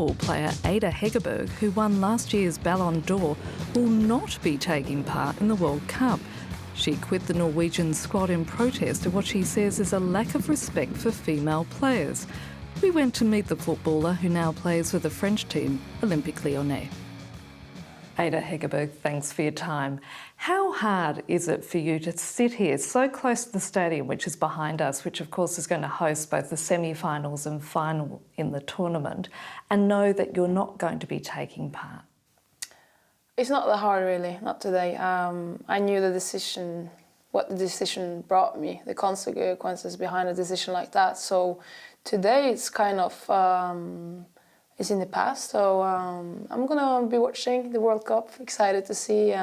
football player Ada Hederberg, who won last year's Ballon d'Or, will not be taking part in the World Cup. She quit the Norwegian squad in protest of what she says is a lack of respect for female players. We went to meet the footballer who now plays for the French team, Olympique Lyonnais. Ada Hederberg, thanks for your time. How hard is it for you to sit here so close to the stadium, which is behind us, which of course is going to host both the semi-finals and final in the tournament, and know that you're not going to be taking part? It's not that hard, really, not today. I knew what the decision brought me, the consequences behind a decision like that. So today it's kind of... It's in the past, so I'm gonna be watching the World Cup. Excited to see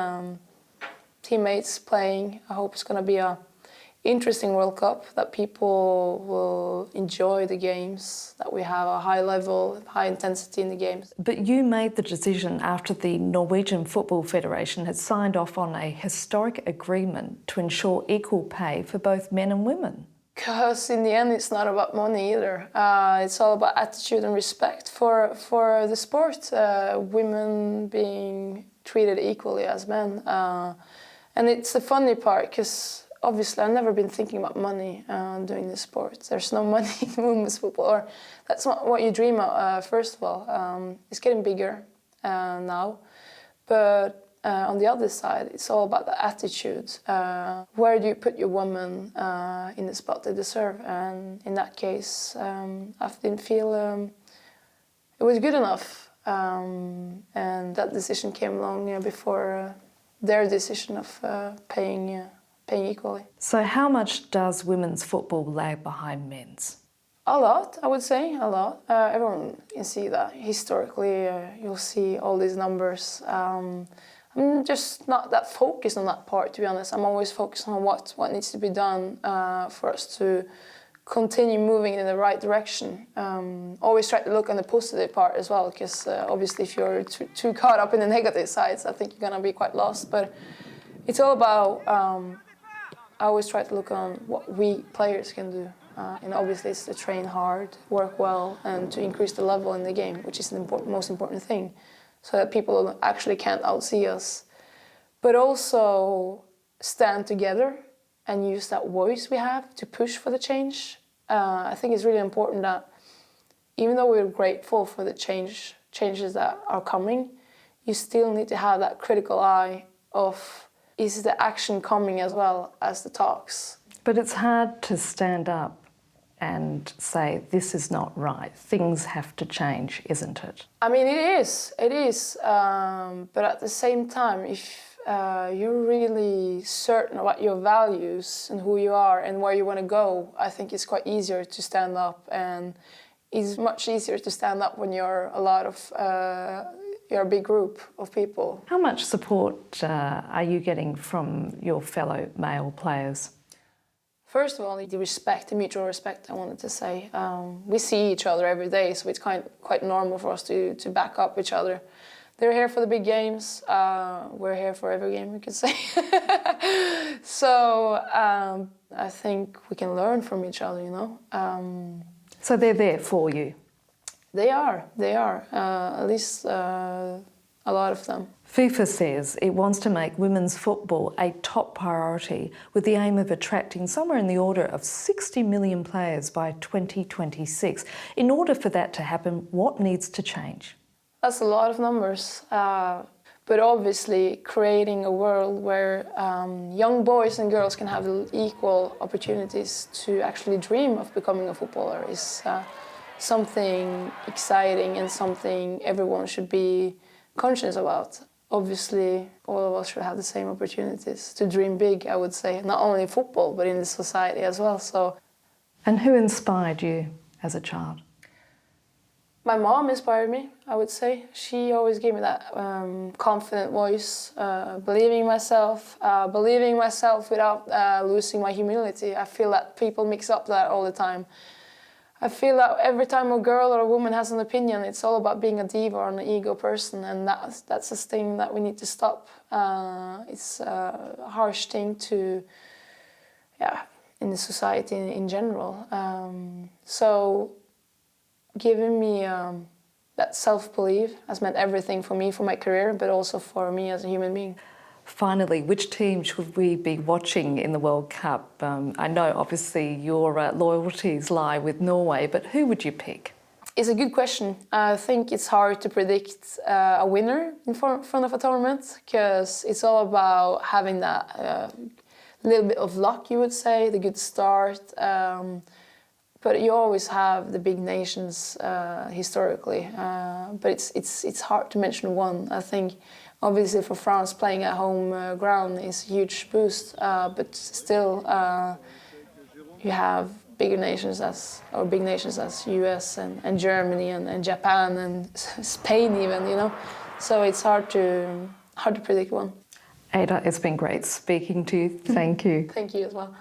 teammates playing. I hope it's gonna be a interesting World Cup, that people will enjoy the games, that we have a high level, high intensity in the games. But you made the decision after the Norwegian Football Federation had signed off on a historic agreement to ensure equal pay for both men and women. Because in the end, it's not about money either. It's all about attitude and respect for the sport. Women being treated equally as men. And it's the funny part, because obviously I've never been thinking about money doing this sport. There's no money in women's football, or that's not what you dream of, first of all. It's getting bigger now. But on the other side, it's all about the attitude. Where do you put your woman in the spot they deserve? And in that case, I didn't feel it was good enough. And that decision came along before their decision of paying equally. So how much does women's football lag behind men's? A lot, I would say, a lot. Everyone can see that. Historically, you'll see all these numbers. I'm just not that focused on that part, to be honest. I'm always focused on what needs to be done for us to continue moving in the right direction. Always try to look on the positive part as well, because obviously if you're too caught up in the negative sides, I think you're going to be quite lost. But it's all about, I always try to look on what we players can do. And obviously it's to train hard, work well, and to increase the level in the game, which is the most important thing, so that people actually can't outsee us. But also stand together and use that voice we have to push for the change. I think it's really important that even though we're grateful for the changes that are coming, you still need to have that critical eye of, is the action coming as well as the talks? But it's hard to stand up and say, this is not right, things have to change, isn't it? I mean, it is. But at the same time, if you're really certain about your values and who you are and where you want to go, I think it's quite easier to stand up, and it's much easier to stand up when you're you're a big group of people. How much support are you getting from your fellow male players? First of all, the respect, the mutual respect, I wanted to say. We see each other every day, so it's quite normal for us to back up each other. They're here for the big games. We're here for every game, we could say. So I think we can learn from each other, you know. So they're there for you? They are. At least a lot of them. FIFA says it wants to make women's football a top priority with the aim of attracting somewhere in the order of 60 million players by 2026. In order for that to happen, what needs to change? That's a lot of numbers. But obviously creating a world where young boys and girls can have equal opportunities to actually dream of becoming a footballer is something exciting and something everyone should be conscious about. Obviously, all of us should have the same opportunities to dream big, I would say, not only in football, but in the society as well. So. And who inspired you as a child? My mom inspired me, I would say. She always gave me that confident voice, believing in myself without losing my humility. I feel that people mix up that all the time. I feel that every time a girl or a woman has an opinion, it's all about being a diva or an ego person, and that's a thing that we need to stop. It's a harsh thing to, in the society in general. So giving me that self-belief has meant everything for me, for my career, but also for me as a human being. Finally, which team should we be watching in the World Cup? I know obviously your loyalties lie with Norway, but who would you pick? It's a good question. I think it's hard to predict a winner in front of a tournament, because it's all about having that little bit of luck, you would say, the good start. But you always have the big nations historically. But it's hard to mention one. I think obviously for France, playing at home ground is a huge boost. But still, you have big nations as US and Germany and Japan and Spain even, you know. So it's hard to predict one. Ada, it's been great speaking to you. Thank you. Thank you as well.